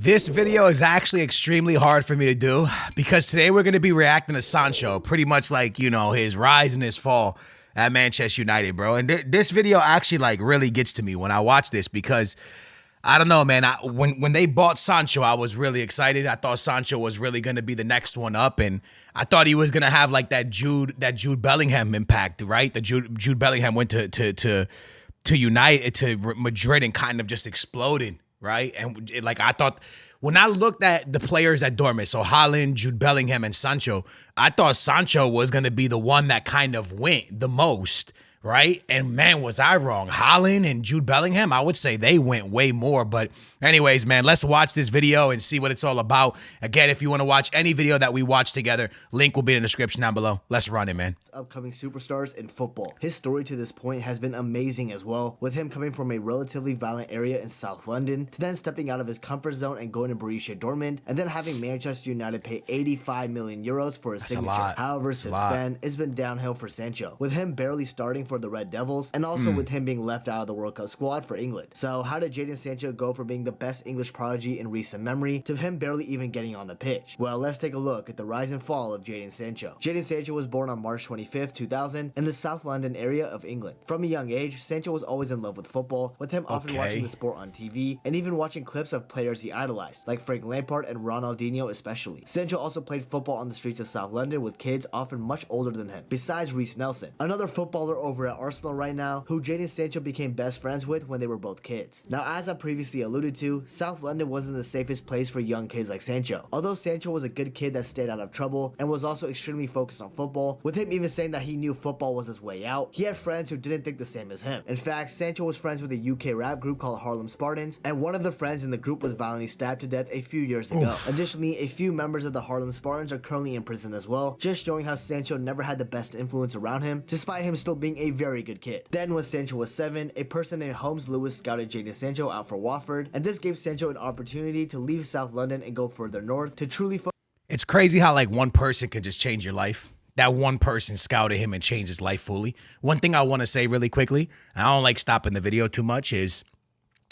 This video is actually extremely hard for me to do because today we're going to be reacting to Sancho, pretty much like, you know, his rise and his fall at Manchester United, bro. And this video actually like really gets to me when I watch this because I don't know, man. When they bought Sancho, I was really excited. I thought Sancho was really going to be the next one up, and I thought he was going to have like that Jude Bellingham impact, right? The Jude Bellingham went to United, to Madrid, and kind of just exploded, right? And like I thought, when I looked at the players at Dortmund, so Haaland, Jude Bellingham, and Sancho, I thought Sancho was going to be the one that kind of went the most, right? And man, was I wrong. Haaland and Jude Bellingham, I would say they went way more. But anyways, man, let's watch this video and see what it's all about. Again, if you want to watch any video that we watch together, link will be in the description down below. Let's run it, man. Upcoming superstars in football. His story to this point has been amazing as well, with him coming from a relatively violent area in South London to then stepping out of his comfort zone and going to Borussia Dortmund, and then having Manchester United pay 85 million euros for his signature. However, since then, it's been downhill for Sancho, with him barely starting for the Red Devils, and also with him being left out of the World Cup squad for England. So how did Jadon Sancho go from being the best English prodigy in recent memory to him barely even getting on the pitch? Well, let's take a look at the rise and fall of Jadon Sancho. Jadon Sancho was born on March 25th, 2000 in the South London area of England. From a young age, Sancho was always in love with football, with him often watching the sport on TV and even watching clips of players he idolized, like Frank Lampard and Ronaldinho especially. Sancho also played football on the streets of South London with kids often much older than him, besides Reece Nelson, another footballer over at Arsenal right now, who Jadon Sancho became best friends with when they were both kids. Now, as I previously alluded to, South London wasn't the safest place for young kids like Sancho. Although Sancho was a good kid that stayed out of trouble and was also extremely focused on football, with him even saying that he knew football was his way out, he had friends who didn't think the same as him. In fact, Sancho was friends with a UK rap group called Harlem Spartans, and one of the friends in the group was violently stabbed to death a few years ago. Additionally, a few members of the Harlem Spartans are currently in prison as well, just showing how Sancho never had the best influence around him, despite him still being a very good kid. Then when Sancho was 7, a person named Holmes Lewis scouted Jadon Sancho out for Watford, and this gave Sancho an opportunity to leave South London and go further north to truly It's crazy how like one person could just change your life. That one person scouted him and changed his life fully. One thing I want to say really quickly, and I don't like stopping the video too much, is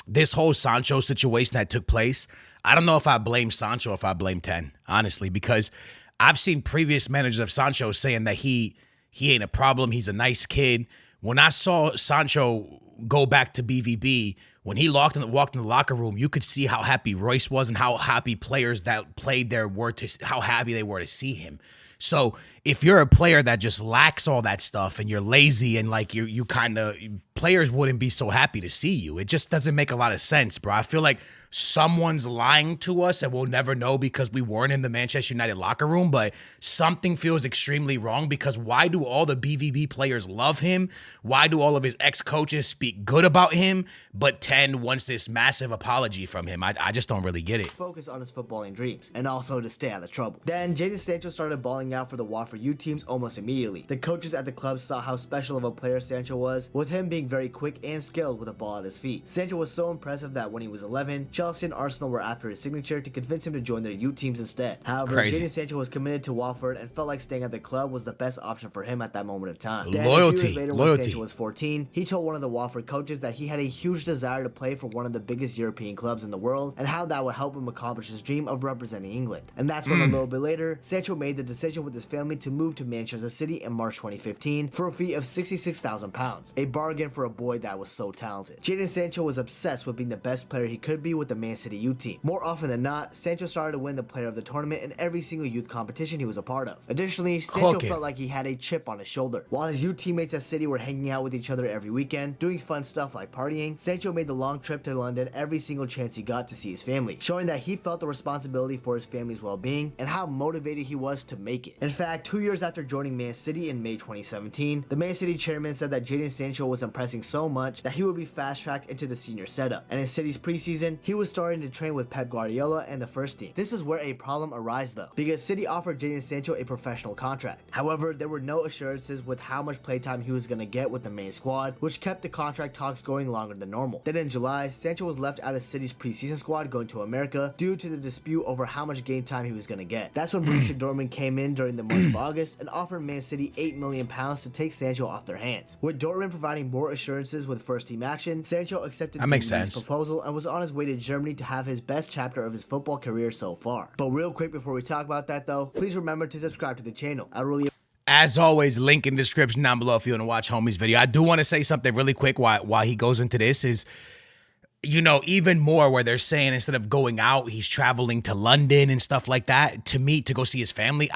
this whole Sancho situation that took place. I don't know if I blame Sancho or if I blame Ten, honestly, because I've seen previous managers of Sancho saying that he ain't a problem. He's a nice kid. When I saw Sancho go back to BVB, when he walked in the locker room, you could see how happy Royce was and how happy players that played there were how happy they were to see him. So if you're a player that just lacks all that stuff and you're lazy and like you kind of, players wouldn't be so happy to see you. It just doesn't make a lot of sense, bro. I feel like someone's lying to us and we'll never know because we weren't in the Manchester United locker room, but something feels extremely wrong because why do all the BVB players love him? Why do all of his ex-coaches speak good about him? But Ten wants this massive apology from him. I just don't really get it. Focus on his footballing dreams and also to stay out of trouble. Then Jadon Sancho started balling out for the Watford youth teams almost immediately. The coaches at the club saw how special of a player Sancho was, with him being very quick and skilled with a ball at his feet. Sancho was so impressive that when he was 11, Chelsea and Arsenal were after his signature to convince him to join their youth teams instead. However, Jadon Sancho was committed to Watford and felt like staying at the club was the best option for him at that moment of time. Then, a few years later, when Sancho was 14, he told one of the Watford coaches that he had a huge desire to play for one of the biggest European clubs in the world and how that would help him accomplish his dream of representing England. And that's when a little bit later, Sancho made the decision with his family to move to Manchester City in March 2015 for a fee of £66,000, a bargain for a boy that was so talented. Jadon Sancho was obsessed with being the best player he could be with the Man City youth team. More often than not, Sancho started to win the player of the tournament in every single youth competition he was a part of. Additionally, Sancho felt like he had a chip on his shoulder. While his youth teammates at City were hanging out with each other every weekend, doing fun stuff like partying, Sancho made the long trip to London every single chance he got to see his family, showing that he felt the responsibility for his family's well-being and how motivated he was to make it. In fact, 2 years after joining Man City in May 2017, the Man City chairman said that Jadon Sancho was impressing so much that he would be fast-tracked into the senior setup, and in City's preseason, he was starting to train with Pep Guardiola and the first team. This is where a problem arises though, because City offered Jadon Sancho a professional contract. However, there were no assurances with how much playtime he was going to get with the main squad, which kept the contract talks going longer than normal. Then in July, Sancho was left out of City's preseason squad going to America due to the dispute over how much game time he was going to get. That's when Borussia Dortmund came in during the month of August and offered Man City £8 million to take Sancho off their hands, with Dortmund providing more assurances with first-team action, Sancho accepted That makes BVB's sense. proposal and was on his way to Germany to have his best chapter of his football career so far. But real quick before we talk about that though, please remember to subscribe to the channel. I really As always, link in the description down below if you want to watch homie's video. I do want to say something really quick while he goes into this is, you know, even more where they're saying instead of going out, he's traveling to London and stuff like that to meet, to go see his family.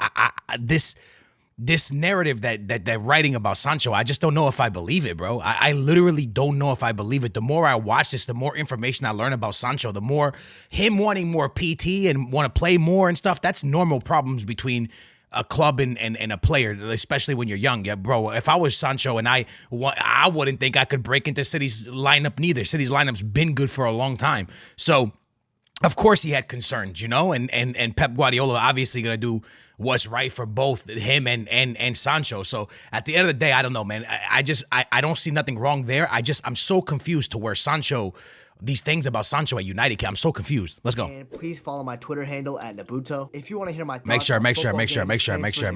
This narrative that they're writing about Sancho, I just don't know if I believe it, bro. I literally don't know if I believe it. The more I watch this, the more information I learn about Sancho, the more him wanting more PT and want to play more and stuff. That's normal problems between a club and a player, especially when you're young. Yeah, bro, if I was Sancho and I wouldn't think I could break into City's lineup neither. City's lineup's been good for a long time. So, of course he had concerns, you know, and Pep Guardiola obviously going to do what's right for both him and Sancho. So at the end of the day, I don't know, man. I don't see nothing wrong there. I'm so confused to where Sancho, these things about Sancho at United, I'm so confused. Let's go. And please follow my Twitter handle at Nabuto if you want to hear my thoughts. Make sure. Make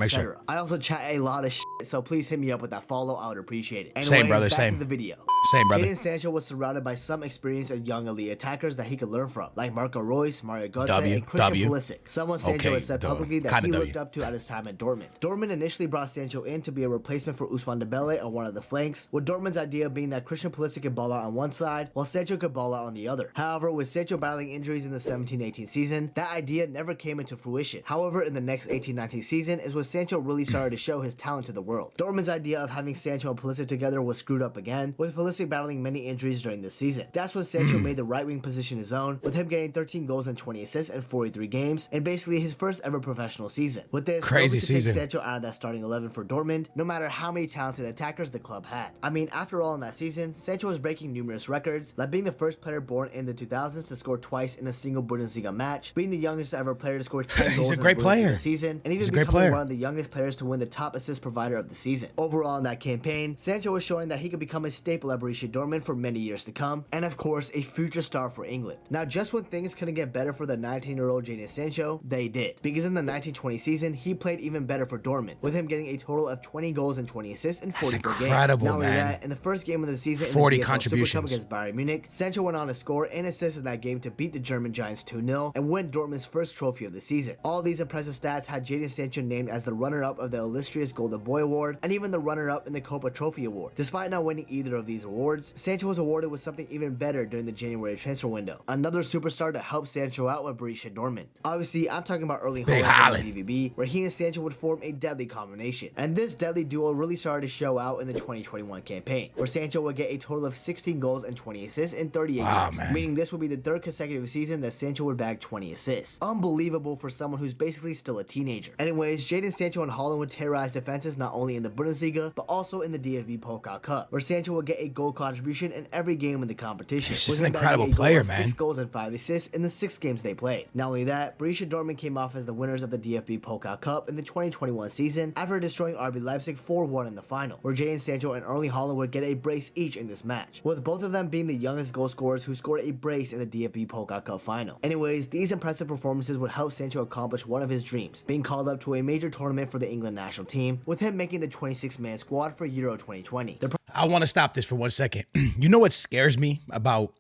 sure. I also chat a lot of shit, so please hit me up with that follow. I would appreciate it. Anyways, Same, brother. back Same. to the video. Same, brother. Jadon Sancho was surrounded by some experienced and young elite attackers that he could learn from, like Marco Reus, Mario Götze, and Christian Pulisic. Someone Sancho has said publicly that he looked up to at his time at Dortmund. Dortmund initially brought Sancho in to be a replacement for Ousmane Dembele on one of the flanks, with Dortmund's idea being that Christian Pulisic could ball out on one side, while Sancho could ball out on the other. However, with Sancho battling injuries in the 17-18 season, that idea never came into fruition. However, in the next 18-19 season is when Sancho really started to show his talent to the world. Dortmund's idea of having Sancho and Pulisic together was screwed up again, with Pulisic battling many injuries during this season. That's when Sancho made the right wing position his own, with him getting 13 goals and 20 assists in 43 games, and basically his first ever professional season. With this, crazy season, take Sancho out of that starting 11 for Dortmund, no matter how many talented attackers the club had. I mean, after all, in that season, Sancho was breaking numerous records, like being the first player born in the 2000s to score twice in a single Bundesliga match, being the youngest ever player to score 10 goals in a Bundesliga season, and even becoming one of the youngest players to win the top assist provider of the season. Overall, in that campaign, Sancho was showing that he could become a staple at Borussia Dortmund for many years to come, and of course, a future star for England. Now, just when things couldn't get better for the 19-year-old Jadon Sancho, they did, because in the 1920 season, he played even better for Dortmund, with him getting a total of 20 goals and 20 assists in 44 games. Not only that, in the first game of the season, 40 in the contributions Super Cup against Bayern Munich, Sancho went on to score and assist in that game to beat the German Giants 2-0 and win Dortmund's first trophy of the season. All these impressive stats had Jadon Sancho named as the runner-up of the illustrious Golden Boy Award and even the runner-up in the Copa Trophy Award. Despite not winning either of these awards, Sancho was awarded with something even better during the January transfer window. Another superstar to help Sancho out with Borussia Dortmund. Obviously, I'm talking about Erling Haaland and BVB, where he and Sancho would form a deadly combination. And this deadly duo really started to show out in the 2021 campaign, where Sancho would get a total of 16 goals and 20 assists in 38 games, meaning this would be the third consecutive season that Sancho would bag 20 assists. Unbelievable for someone who's basically still a teenager. Anyways, Jadon Sancho and Haaland would terrorize defenses not only in the Bundesliga, but also in the DFB Pokal Cup, where Sancho would get a goal contribution in every game in the competition. He's just an incredible player, man. 6 goals and 5 assists in the 6 games they played. Not only that, Borussia Dortmund came off as the winners of the DFB Pokal Cup in the 2021 season after destroying RB Leipzig 4-1 in the final, where Jadon Sancho and Erling Haaland would get a brace each in this match, with both of them being the youngest goal scorers who scored a brace in the DFB Pokal Cup final. Anyways, these impressive performances would help Sancho accomplish one of his dreams, being called up to a major tournament for the England national team, with him making the 26-man squad for Euro 2020. I want to stop this for 1 second. You know what scares me about,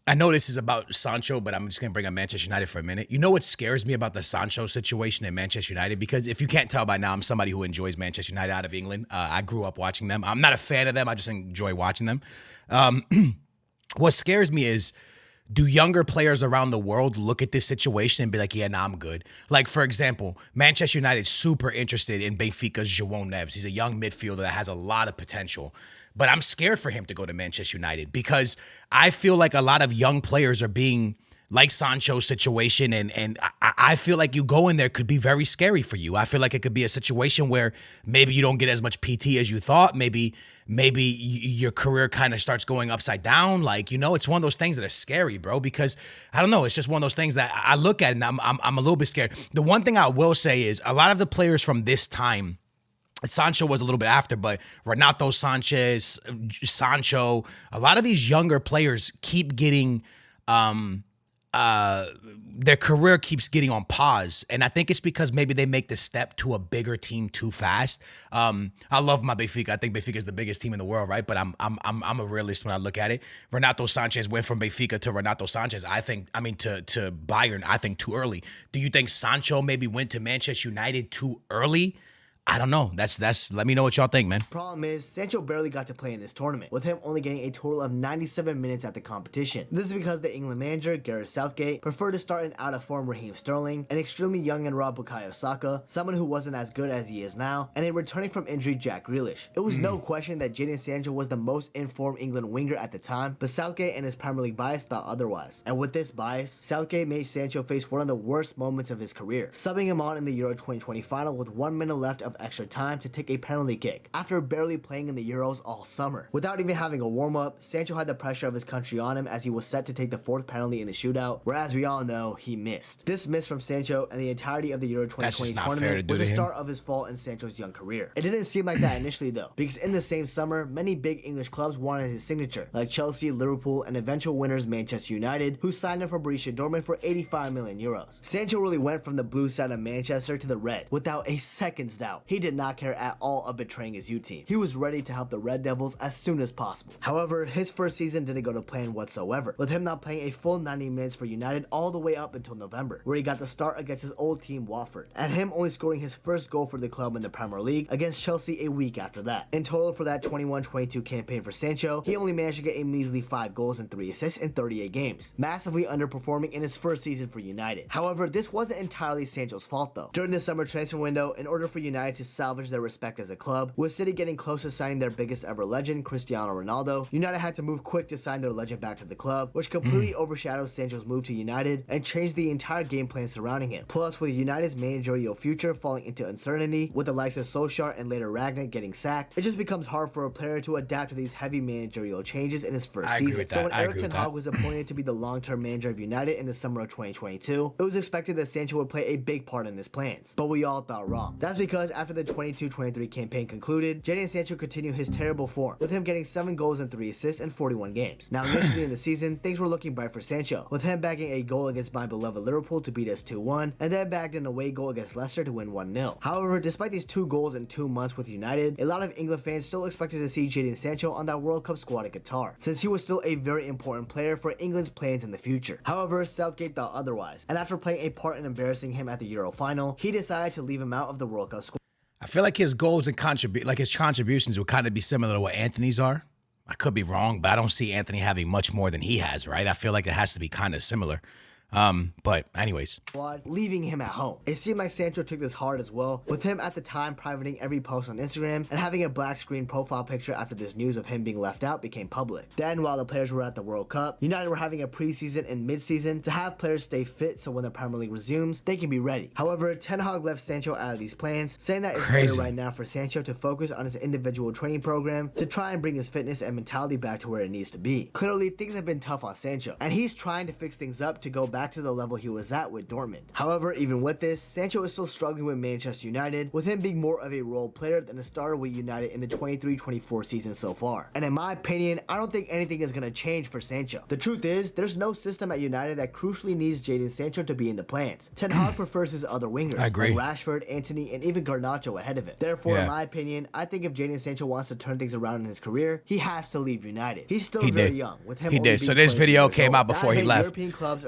I know this is about Sancho, but I'm just going to bring up Manchester United for a minute. You know what scares me about the Sancho situation in Manchester United? Because if you can't tell by now, I'm somebody who enjoys Manchester United out of England. I grew up watching them. I'm not a fan of them. I just enjoy watching them. What scares me is, do younger players around the world look at this situation and be like, yeah, nah, I'm good? Like, for example, Manchester United super interested in Benfica's João Neves. He's a young midfielder that has a lot of potential. But I'm scared for him to go to Manchester United because I feel like a lot of young players are being like Sancho's situation, and I feel like you go in there could be very scary for you. I feel like it could be a situation where maybe you don't get as much PT as you thought. Maybe your career kind of starts going upside down. Like, you know, it's one of those things that are scary, bro, because I don't know. It's just one of those things that I look at and I'm a little bit scared. The one thing I will say is a lot of the players from this time, Sancho was a little bit after, but Renato Sanchez, Sancho, a lot of these younger players keep getting their career keeps getting on pause, and I think it's because maybe they make the step to a bigger team too fast. I love my Benfica. I think Benfica is the biggest team in the world, right? But I'm a realist when I look at it. Renato Sanchez went from Benfica to Renato Sanchez. To Bayern. I think too early. Do you think Sancho maybe went to Manchester United too early? I don't know. That's. Let me know what y'all think, man. Problem is, Sancho barely got to play in this tournament, with him only getting a total of 97 minutes at the competition. This is because the England manager, Gareth Southgate, preferred to start an out-of-form Raheem Sterling, an extremely young and raw Bukayo Saka, someone who wasn't as good as he is now, and a returning from injury Jack Grealish. It was no question that Jadon Sancho was the most informed England winger at the time, but Southgate and his Premier League bias thought otherwise. And with this bias, Southgate made Sancho face one of the worst moments of his career, subbing him on in the Euro 2020 final with 1 minute left of extra time to take a penalty kick after barely playing in the Euros all summer. Without even having a warm-up, Sancho had the pressure of his country on him as he was set to take the 4th penalty in the shootout, where as we all know, he missed. This miss from Sancho and the entirety of the Euro 2020 tournament was the start of his fall in Sancho's young career. It didn't seem like that initially though, because in the same summer, many big English clubs wanted his signature, like Chelsea, Liverpool, and eventual winners Manchester United, who signed him for Borussia Dortmund for 85 million euros. Sancho really went from the blue side of Manchester to the red without a second's doubt. He did not care at all of betraying his youth team. He was ready to help the Red Devils as soon as possible. However, his first season didn't go to plan whatsoever, with him not playing a full 90 minutes for United all the way up until November, where he got the start against his old team Watford, and him only scoring his first goal for the club in the Premier League against Chelsea a week after that. In total for that 21-22 campaign for Sancho, he only managed to get a measly 5 goals and 3 assists in 38 games, massively underperforming in his first season for United. However, this wasn't entirely Sancho's fault though. During the summer transfer window, in order for United to salvage their respect as a club, with City getting close to signing their biggest ever legend, Cristiano Ronaldo, United had to move quick to sign their legend back to the club, which completely overshadows Sancho's move to United and changed the entire game plan surrounding him. Plus, with United's managerial future falling into uncertainty, with the likes of Solskjaer and later Ragnick getting sacked, it just becomes hard for a player to adapt to these heavy managerial changes in his first season. So when Erik ten Hag was appointed to be the long-term manager of United in the summer of 2022, it was expected that Sancho would play a big part in his plans, but we all thought wrong. That's because after the 22-23 campaign concluded, Jadon Sancho continued his terrible form, with him getting 7 goals and 3 assists in 41 games. Now initially in the season, things were looking bright for Sancho, with him bagging a goal against my beloved Liverpool to beat us 2-1, and then bagged an away goal against Leicester to win 1-0. However, despite these 2 goals in 2 months with United, a lot of England fans still expected to see Jadon Sancho on that World Cup squad in Qatar, since he was still a very important player for England's plans in the future. However, Southgate thought otherwise, and after playing a part in embarrassing him at the Euro final, he decided to leave him out of the World Cup squad. I feel like his goals and his contributions would kind of be similar to what Anthony's are. I could be wrong, but I don't see Anthony having much more than he has, right? I feel like it has to be kind of similar. But anyways, leaving him at home. It seemed like Sancho took this hard as well, with him at the time privating every post on Instagram and having a black screen profile picture after this news of him being left out became public. Then, while the players were at the World Cup, United were having a preseason and mid-season to have players stay fit so when the Premier League resumes, they can be ready. However, Ten Hag left Sancho out of these plans, saying that it's better right now for Sancho to focus on his individual training program to try and bring his fitness and mentality back to where it needs to be. Clearly, things have been tough on Sancho, and he's trying to fix things up to go back to the level he was at with Dortmund. However, even with this, Sancho is still struggling with Manchester United, with him being more of a role player than a starter with United in the 23-24 season so far. And in my opinion, I don't think anything is going to change for Sancho. The truth is, there's no system at United that crucially needs Jadon Sancho to be in the plans. Ten Hag prefers his other wingers, like Rashford, Antony, and even Garnacho ahead of him. Therefore, in my opinion, I think if Jadon Sancho wants to turn things around in his career, he has to leave United. He's still very young, with him only being So this video came out before he left. European clubs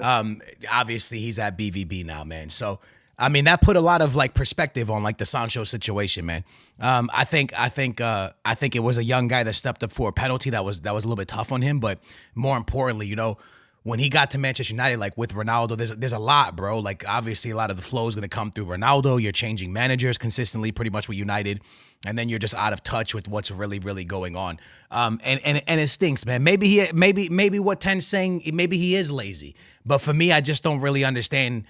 obviously he's at BVB now, man. So I mean, that put a lot of like perspective on like the Sancho situation, man. I think it was a young guy that stepped up for a penalty that was a little bit tough on him, but more importantly, you know, when he got to Manchester United, like with Ronaldo, there's a lot, bro. Like obviously a lot of the flow is going to come through Ronaldo. You're changing managers consistently, pretty much with United, and then you're just out of touch with what's really going on. And it stinks, man. Maybe what Ten's saying, maybe he is lazy, but for me, I just don't really understand.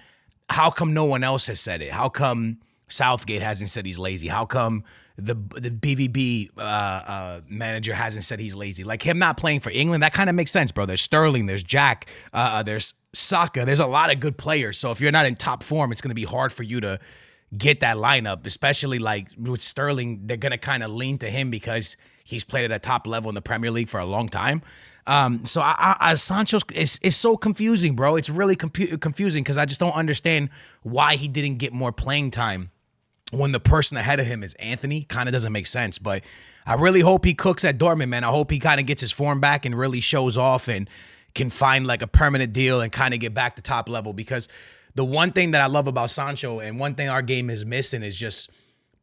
How come no one else has said it? How come Southgate hasn't said he's lazy? How come the BVB manager hasn't said he's lazy? Like him not playing for England, that kind of makes sense, bro. There's Sterling, there's Jack, there's Saka. There's a lot of good players. So if you're not in top form, it's going to be hard for you to get that lineup, especially like with Sterling. They're going to kind of lean to him because he's played at a top level in the Premier League for a long time. So Sancho's it's so confusing, bro. It's really confusing because I just don't understand why he didn't get more playing time when the person ahead of him is Anthony. Kind of doesn't make sense, but I really hope he cooks at Dortmund, man. I hope he kind of gets his form back and really shows off and can find like a permanent deal and kind of get back to top level, because the one thing that I love about Sancho and one thing our game is missing is just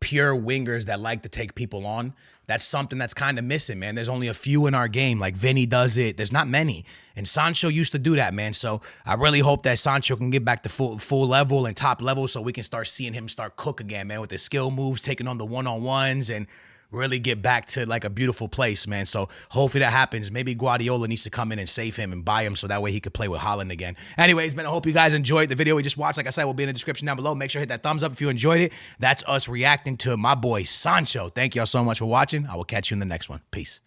pure wingers that like to take people on. That's something that's kind of missing, man. There's only a few in our game. Like Vinny does it. There's not many. And Sancho used to do that, man. So I really hope that Sancho can get back to full level and top level so we can start seeing him start cook again, man, with the skill moves, taking on the one-on-ones and really get back to like a beautiful place, man. So hopefully that happens. Maybe Guardiola needs to come in and save him and buy him so that way he could play with Haaland again. Anyways, man, I hope you guys enjoyed the video we just watched. Like I said, will be in the description down below. Make sure to hit that thumbs up if you enjoyed it. That's us reacting to my boy Sancho. Thank y'all so much for watching. I will catch you in the next one. Peace.